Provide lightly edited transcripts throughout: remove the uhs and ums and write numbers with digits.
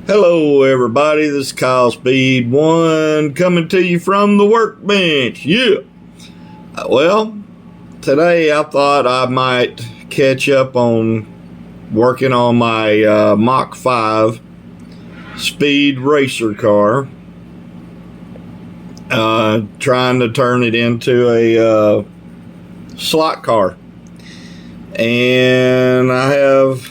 Hello everybody, this is Kyle Speed 1 coming to you from the workbench. Yeah. Well, today I thought I might catch up on working on my Mach 5 speed racer car. Trying to turn it into a slot car. And I have...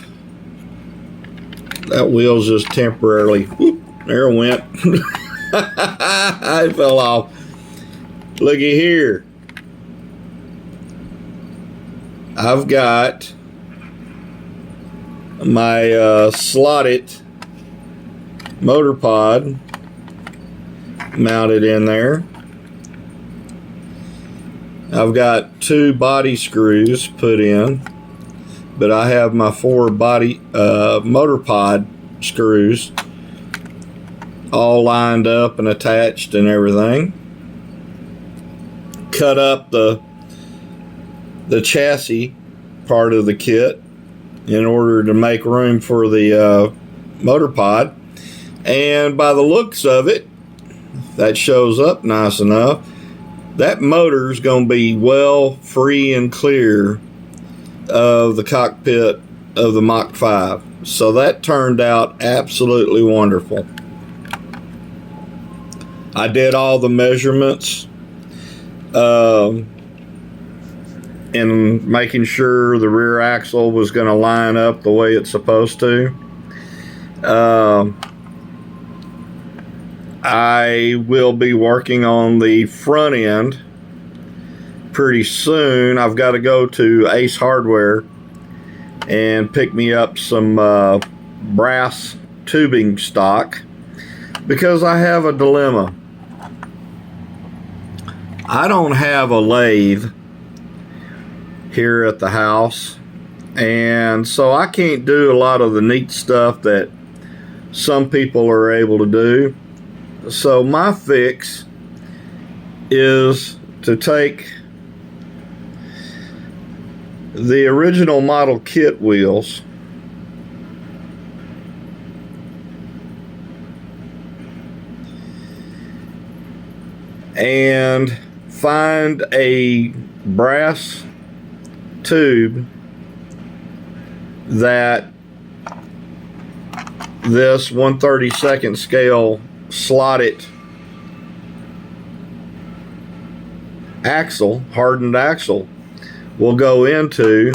that wheel's just temporarily, whoop, there it went. It fell off. Looky here. I've got my slotted motor pod mounted in there. I've got 2 body screws put in, but I have my 4 body motor pod screws all lined up and attached and everything. Cut up the chassis part of the kit in order to make room for the motor pod, and by the looks of it, that shows up nice enough. That motor is going to be well free and clear of the cockpit of the Mach 5. So that turned out absolutely wonderful. I did all the measurements and making sure the rear axle was going to line up the way it's supposed to. I will be working on the front end pretty soon. I've got to go to Ace Hardware and pick me up some brass tubing stock because I have a dilemma. I don't have a lathe here at the house, and so I can't do a lot of the neat stuff that some people are able to do. So my fix is to take the original model kit wheels and find a brass tube that this 1/32 scale slotted axle, hardened axle, will go into,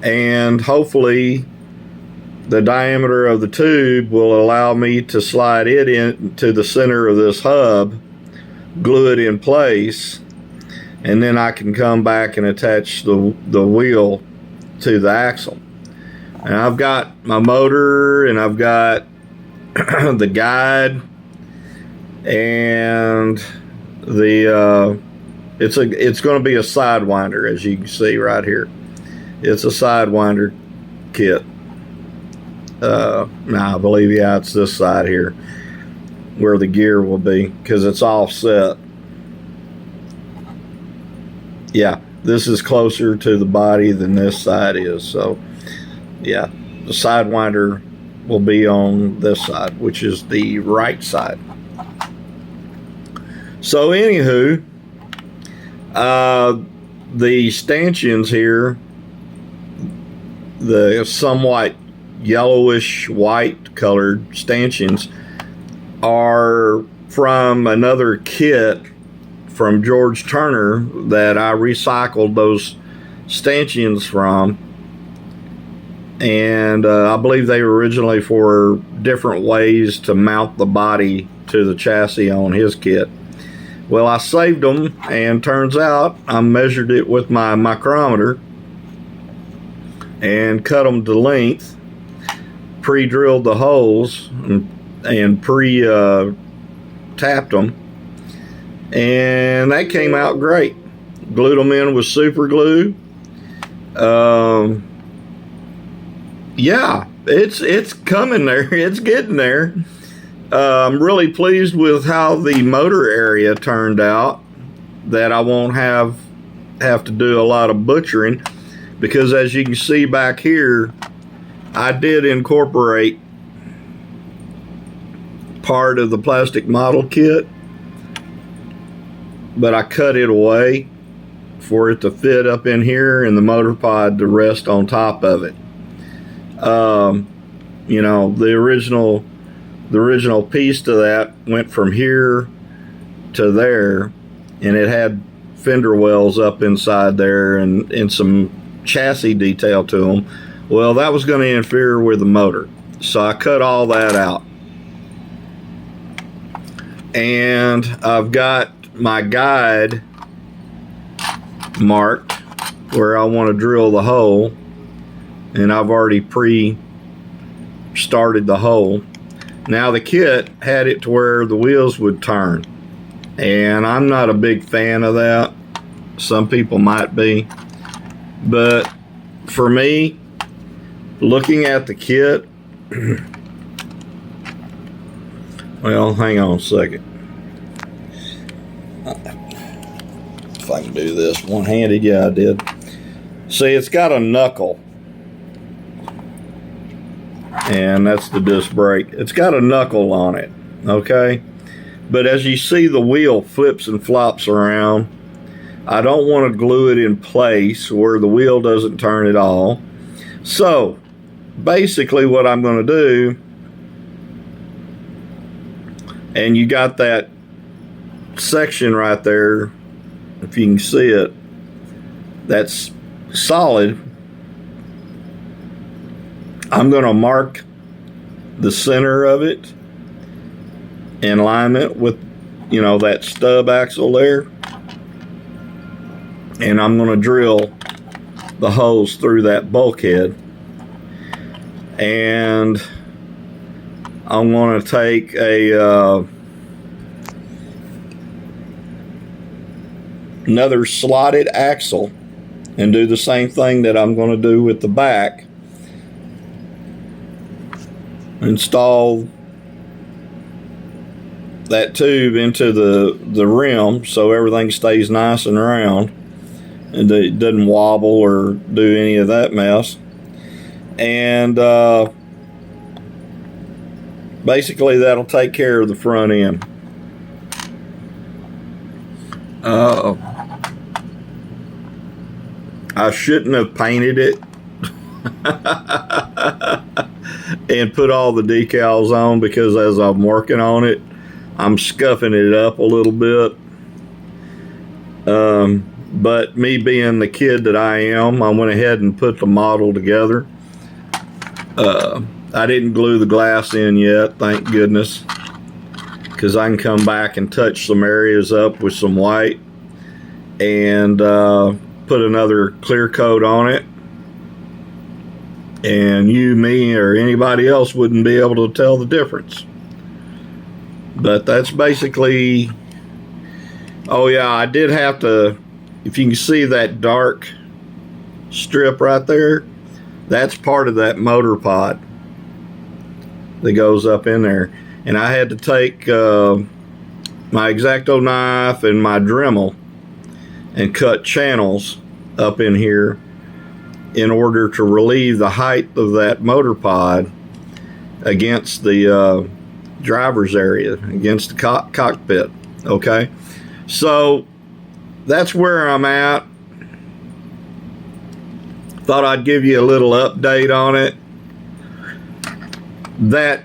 and hopefully the diameter of the tube will allow me to slide it into the center of this hub, glue it in place, and then I can come back and attach the wheel to the axle. And I've got my motor, and I've got the guide, and the it's going to be a sidewinder, as you can see right here. It's a sidewinder kit. I believe, yeah, it's this side here where the gear will be, because it's offset. Yeah, this is closer to the body than this side is. So yeah, the sidewinder will be on this side, which is the right side. So anywho, the stanchions here, the somewhat yellowish white colored stanchions, are from another kit from George Turner that I recycled those stanchions from, and I believe they were originally for different ways to mount the body to the chassis on his kit. Well, I saved them, and turns out I measured it with my micrometer and cut them to length, pre-drilled the holes and pre-tapped them, and that came out great. Glued them in with super glue. Yeah, it's coming there. It's getting there. I'm really pleased with how the motor area turned out, that I won't have to do a lot of butchering, because as you can see back here, I did incorporate part of the plastic model kit, but I cut it away for it to fit up in here and the motor pod to rest on top of it. You know, the original piece to that went from here to there, and it had fender wells up inside there and some chassis detail to them. Well, that was going to interfere with the motor, so I cut all that out. And I've got my guide marked where I want to drill the hole, and I've already started the hole. Now the kit had it to where the wheels would turn, and I'm not a big fan of that. Some people might be, but for me, looking at the kit, well, hang on a second. If I can do this one-handed, yeah, I did. See, it's got a knuckle, and that's the disc brake. It's got a knuckle on it, okay? But as you see, the wheel flips and flops around. I don't want to glue it in place where the wheel doesn't turn at all. So, basically what I'm going to do, and you got that section right there, if you can see it, that's solid. I'm going to mark the center of it in alignment with, you know, that stub axle there, and I'm going to drill the holes through that bulkhead, and I'm going to take another slotted axle and do the same thing that I'm going to do with the back. Install that tube into the rim so everything stays nice and round and it doesn't wobble or do any of that mess. And basically that'll take care of the front end. I shouldn't have painted it and put all the decals on, because as I'm working on it, I'm scuffing it up a little bit. But me being the kid that I am, I went ahead and put the model together. I didn't glue the glass in yet, thank goodness, because I can come back and touch some areas up with some white and put another clear coat on it, and you, me, or anybody else wouldn't be able to tell the difference. But that's basically, oh yeah, I did have to, if you can see that dark strip right there, that's part of that motor pod that goes up in there. And I had to take my X-Acto knife and my Dremel and cut channels up in here in order to relieve the height of that motor pod against the driver's area, against the cockpit. Okay, so that's where I'm at. Thought I'd give you a little update on it. That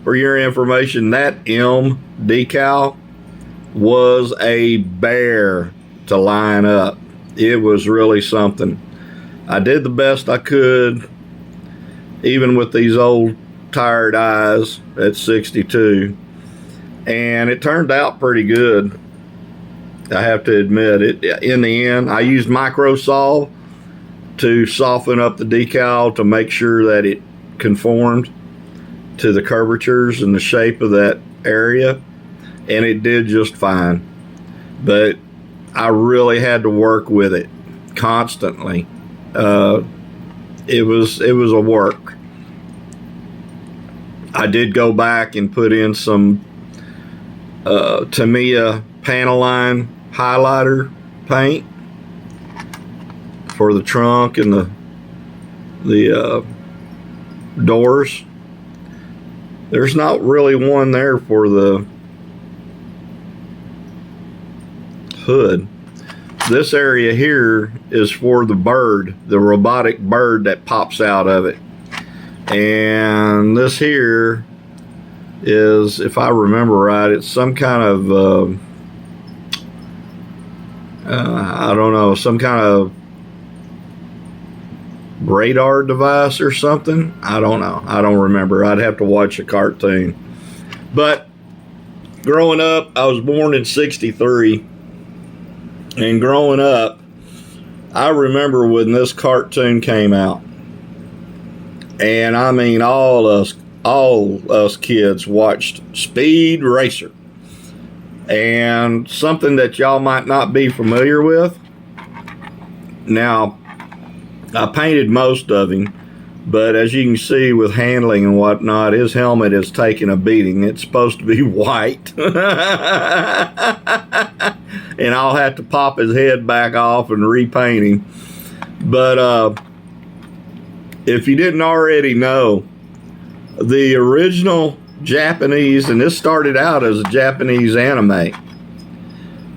for your information, that M decal was a bear to line up. It was really something. I did the best I could, even with these old tired eyes at 62, and it turned out pretty good, I have to admit it. In the end, I used micro saw to soften up the decal to make sure that it conformed to the curvatures and the shape of that area, and it did just fine. But I really had to work with it constantly. It was a work. I did go back and put in some Tamiya Panaline highlighter paint for the trunk and the doors. There's not really one there for the hood. This area here is for the bird, the robotic bird that pops out of it. And this here is, if I remember right, it's some kind of, I don't know, some kind of radar device or something. I don't know. I don't remember. I'd have to watch a cartoon. But growing up, I was born in '63. And growing up, I remember when this cartoon came out. And I mean, all us kids watched Speed Racer. And something that y'all might not be familiar with. Now, I painted most of him, but as you can see with handling and whatnot, his helmet is taking a beating. It's supposed to be white. And I'll have to pop his head back off and repaint him. But if you didn't already know, the original Japanese, and this started out as a Japanese anime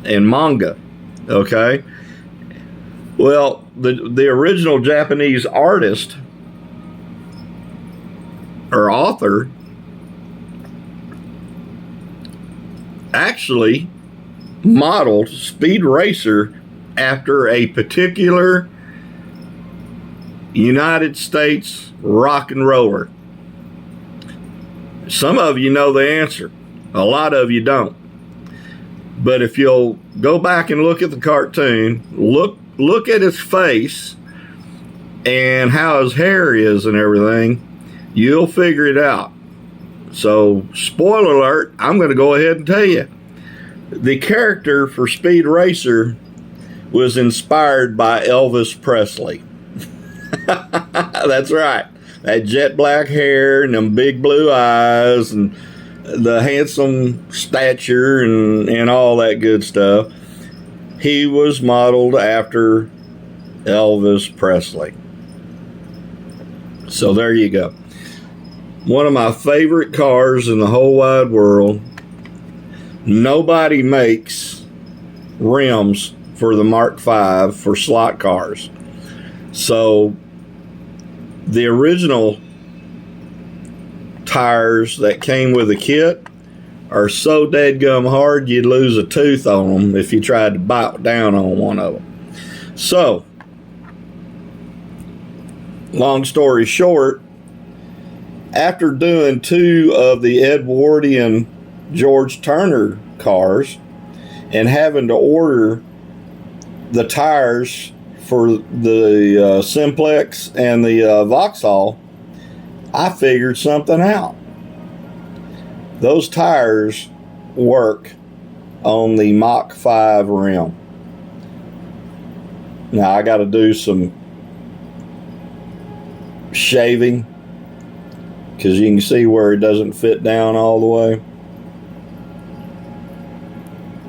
and manga, okay? Well, the original Japanese artist or author actually modeled Speed Racer after a particular United States rock and roller. Some of you know the answer. A lot of you don't. But if you'll go back and look at the cartoon, look at his face and how his hair is and everything, you'll figure it out. So, spoiler alert, I'm going to go ahead and tell you. The character for Speed Racer was inspired by Elvis Presley. That's right. That jet black hair and them big blue eyes and the handsome stature and all that good stuff. He was modeled after Elvis Presley. So there you go. One of my favorite cars in the whole wide world. Nobody makes rims for the Mark V for slot cars. So the original tires that came with the kit are so dadgum hard you'd lose a tooth on them if you tried to bite down on one of them. So, long story short, after doing 2 of the Edwardian George Turner cars and having to order the tires for the Simplex and the Vauxhall, I figured something out. Those tires work on the Mach 5 rim. Now I got to do some shaving because you can see where it doesn't fit down all the way.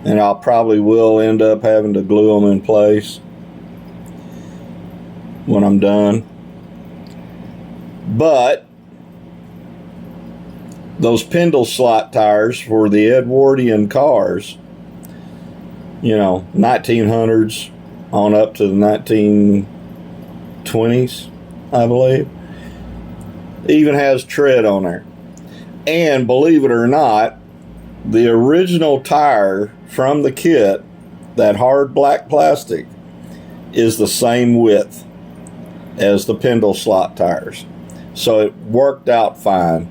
And I'll probably will end up having to glue them in place when I'm done. But those Pendle slot tires for the Edwardian cars, 1900s on up to the 1920s, I believe, even has tread on there. And believe it or not, the original tire from the kit, that hard black plastic, is the same width as the Pendle slot tires. So it worked out fine.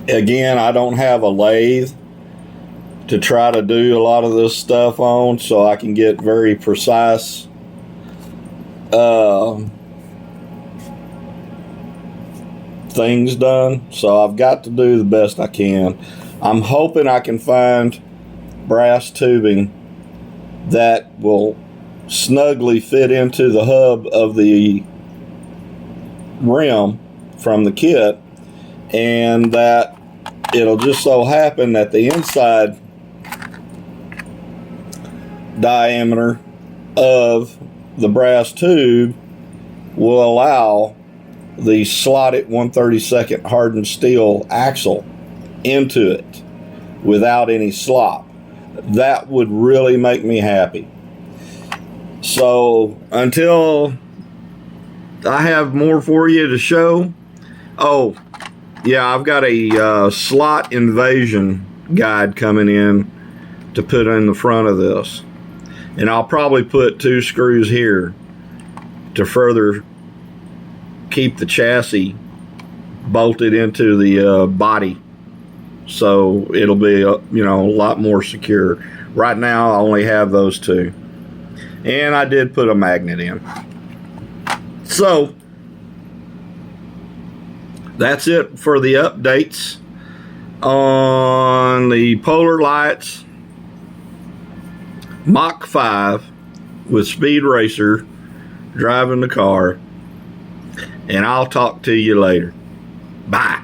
Again, I don't have a lathe to try to do a lot of this stuff on, so I can get very precise things done. So I've got to do the best I can. I'm hoping I can find brass tubing that will snugly fit into the hub of the rim from the kit, and that it'll just so happen that the inside diameter of the brass tube will allow the slotted 1/32 hardened steel axle into it without any slop. That would really make me happy. So until I have more for you to show, oh yeah, I've got a slot invasion guide coming in to put in the front of this, and I'll probably put 2 screws here to further keep the chassis bolted into the body, so it'll be a lot more secure. Right now I only have those 2, and I did put a magnet in. So that's it for the updates on the Polar Lights Mach 5 with Speed Racer driving the car, and I'll talk to you later. Bye.